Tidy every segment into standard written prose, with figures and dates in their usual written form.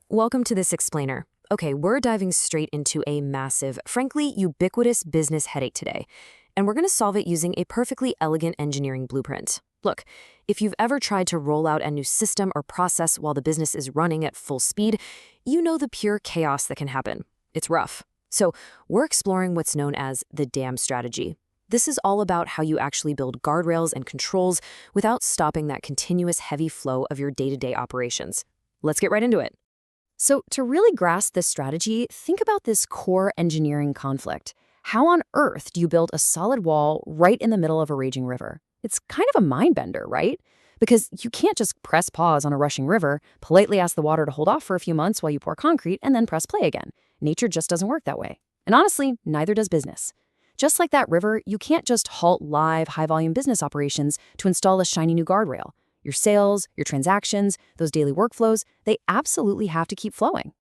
Welcome to this explainer. Okay, we're diving straight into a massive, frankly, ubiquitous business headache today, and we're going to solve it using a perfectly elegant engineering blueprint. Look, if you've ever tried to roll out a new system or process while the business is running at full speed, you know the pure chaos that can happen. It's rough. So we're exploring what's known as the dam strategy. This is all about how you actually build guardrails and controls without stopping that continuous heavy flow of your day-to-day operations. Let's get right into it. So to really grasp this strategy, think about this core engineering conflict. How on earth do you build a solid wall right in the middle of a raging river? It's kind of a mind bender, right? Because you can't just press pause on a rushing river, politely ask the water to hold off for a few months while you pour concrete, and then press play again. Nature just doesn't work that way. And honestly, neither does business. Just like that river, you can't just halt live, high-volume business operations to install a shiny new guardrail. Your sales, your transactions, those daily workflows, they absolutely have to keep flowing.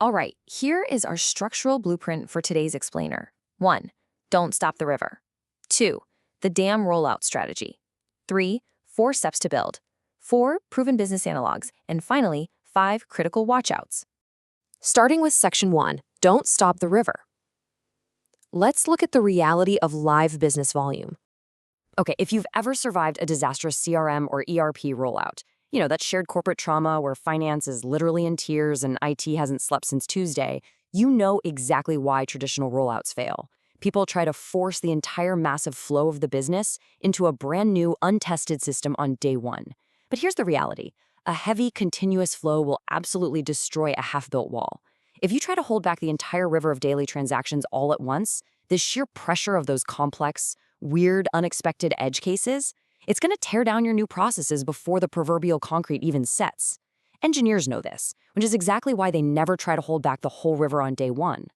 All right, here is our structural blueprint for today's explainer. 1. Don't stop the river. 2. The dam rollout strategy. 3. 4 steps to build. 4. Proven business analogs. And finally, 5 critical watchouts. Starting with Section 1, don't stop the river. Let's look at the reality of live business volume. Okay, if you've ever survived a disastrous CRM or ERP rollout, that shared corporate trauma where finance is literally in tears and IT hasn't slept since Tuesday, you know exactly why traditional rollouts fail. People try to force the entire massive flow of the business into a brand new, untested system on day one. But here's the reality. A heavy, continuous flow will absolutely destroy a half-built wall. If you try to hold back the entire river of daily transactions all at once, the sheer pressure of those complex, weird, unexpected edge cases, it's going to tear down your new processes before the proverbial concrete even sets. Engineers know this, which is exactly why they never try to hold back the whole river on day one.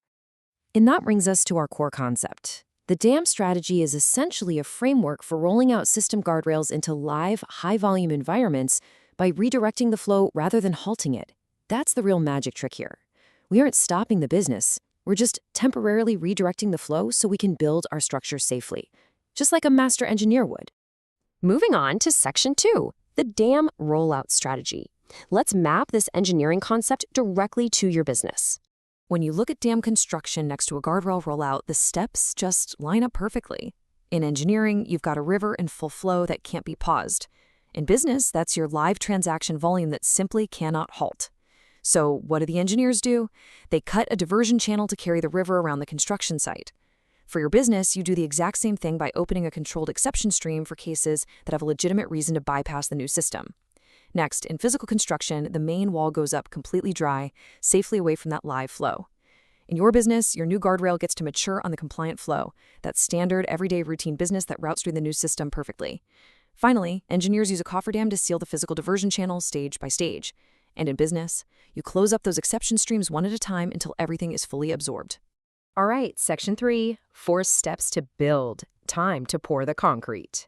And that brings us to our core concept. The dam strategy is essentially a framework for rolling out system guardrails into live, high-volume environments by redirecting the flow rather than halting it. That's the real magic trick here. We aren't stopping the business. We're just temporarily redirecting the flow so we can build our structure safely, just like a master engineer would. Moving on to Section 2, the dam rollout strategy. Let's map this engineering concept directly to your business. When you look at dam construction next to a guardrail rollout, the steps just line up perfectly. In engineering, you've got a river in full flow that can't be paused. In business, that's your live transaction volume that simply cannot halt. So what do the engineers do? They cut a diversion channel to carry the river around the construction site. For your business, you do the exact same thing by opening a controlled exception stream for cases that have a legitimate reason to bypass the new system. Next, in physical construction, the main wall goes up completely dry, safely away from that live flow. In your business, your new guardrail gets to mature on the compliant flow, that standard, everyday routine business that routes through the new system perfectly. Finally, engineers use a cofferdam to seal the physical diversion channel stage by stage. And in business, you close up those exception streams one at a time until everything is fully absorbed. All right, Section 3, 4 steps to build. Time to pour the concrete.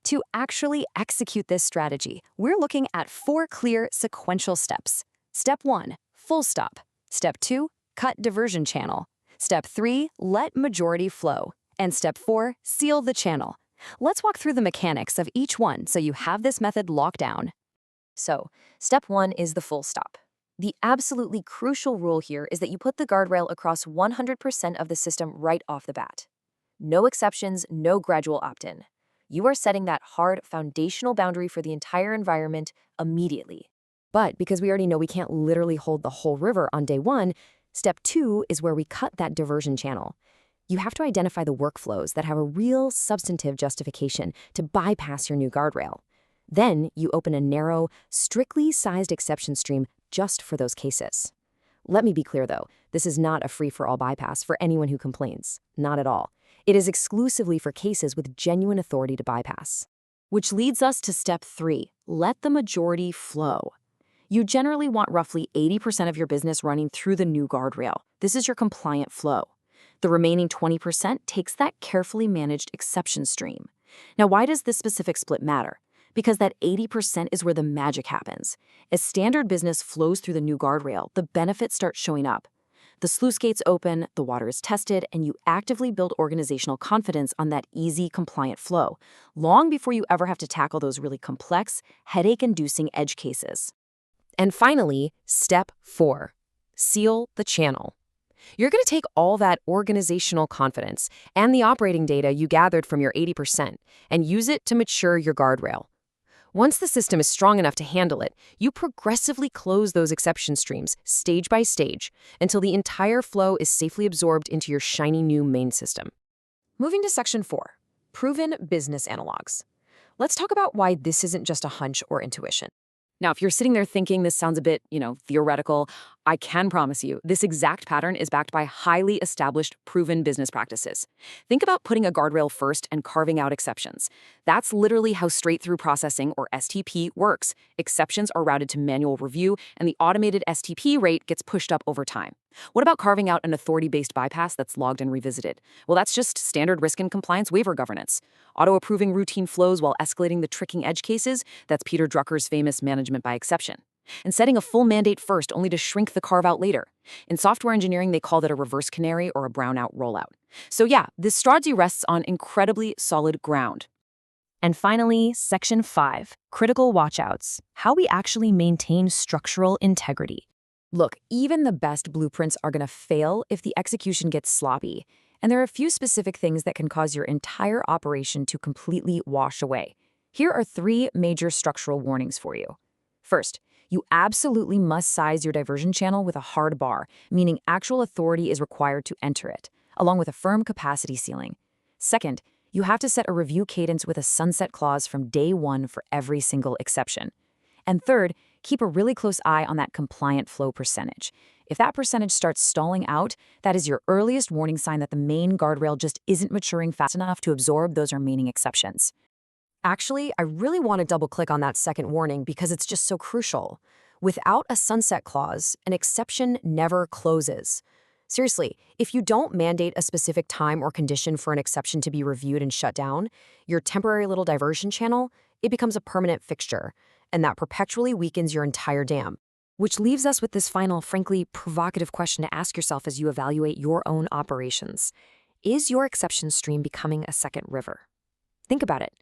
To actually execute this strategy, we're looking at 4 clear sequential steps. Step 1, full stop. Step 2, cut diversion channel. Step 3, let majority flow. And Step 4, seal the channel. Let's walk through the mechanics of each one so you have this method locked down. So, Step 1 is the full stop. The absolutely crucial rule here is that you put the guardrail across 100% of the system right off the bat. No exceptions, no gradual opt-in. You are setting that hard, foundational boundary for the entire environment immediately. But because we already know we can't literally hold the whole river on day one, Step 2 is where we cut that diversion channel. You have to identify the workflows that have a real substantive justification to bypass your new guardrail. Then you open a narrow, strictly sized exception stream just for those cases. Let me be clear though, this is not a free-for-all bypass for anyone who complains. Not at all. It is exclusively for cases with genuine authority to bypass. Which leads us to Step 3, let the majority flow. You generally want roughly 80% of your business running through the new guardrail. This is your compliant flow. The remaining 20% takes that carefully managed exception stream. Now, why does this specific split matter? Because that 80% is where the magic happens. As standard business flows through the new guardrail, the benefits start showing up. The sluice gates open, the water is tested, and you actively build organizational confidence on that easy, compliant flow, long before you ever have to tackle those really complex, headache-inducing edge cases. And finally, step 4, seal the channel. You're going to take all that organizational confidence and the operating data you gathered from your 80% and use it to mature your guardrail. Once the system is strong enough to handle it, you progressively close those exception streams stage by stage until the entire flow is safely absorbed into your shiny new main system. Moving to section 4, proven business analogs. Let's talk about why this isn't just a hunch or intuition. Now, if you're sitting there thinking this sounds a bit, theoretical, I can promise you this exact pattern is backed by highly established, proven business practices. Think about putting a guardrail first and carving out exceptions. That's literally how straight-through processing, or STP, works. Exceptions are routed to manual review, and the automated STP rate gets pushed up over time. What about carving out an authority-based bypass that's logged and revisited? Well, that's just standard risk and compliance waiver governance. Auto-approving routine flows while escalating the tricking edge cases, that's Peter Drucker's famous management by exception. And setting a full mandate first only to shrink the carve-out later. In software engineering, they call that a reverse canary or a brownout rollout. So yeah, this strategy rests on incredibly solid ground. And finally, section 5, critical watchouts, how we actually maintain structural integrity. Look, even the best blueprints are going to fail if the execution gets sloppy. And there are a few specific things that can cause your entire operation to completely wash away. Here are 3 major structural warnings for you. First, you absolutely must size your diversion channel with a hard bar, meaning actual authority is required to enter it, along with a firm capacity ceiling. Second, you have to set a review cadence with a sunset clause from day 1 for every single exception. And third, keep a really close eye on that compliant flow percentage. If that percentage starts stalling out, that is your earliest warning sign that the main guardrail just isn't maturing fast enough to absorb those remaining exceptions. Actually, I really want to double-click on that second warning because it's just so crucial. Without a sunset clause, an exception never closes. Seriously, if you don't mandate a specific time or condition for an exception to be reviewed and shut down, your temporary little diversion channel, it becomes a permanent fixture, and that perpetually weakens your entire dam. Which leaves us with this final, frankly, provocative question to ask yourself as you evaluate your own operations. Is your exception stream becoming a second river? Think about it.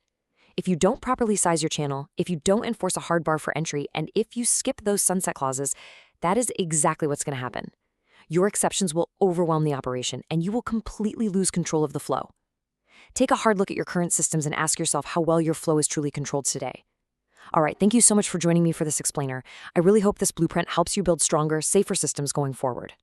If you don't properly size your channel, if you don't enforce a hard bar for entry, and if you skip those sunset clauses, that is exactly what's going to happen. Your exceptions will overwhelm the operation, and you will completely lose control of the flow. Take a hard look at your current systems and ask yourself how well your flow is truly controlled today. All right, thank you so much for joining me for this explainer. I really hope this blueprint helps you build stronger, safer systems going forward.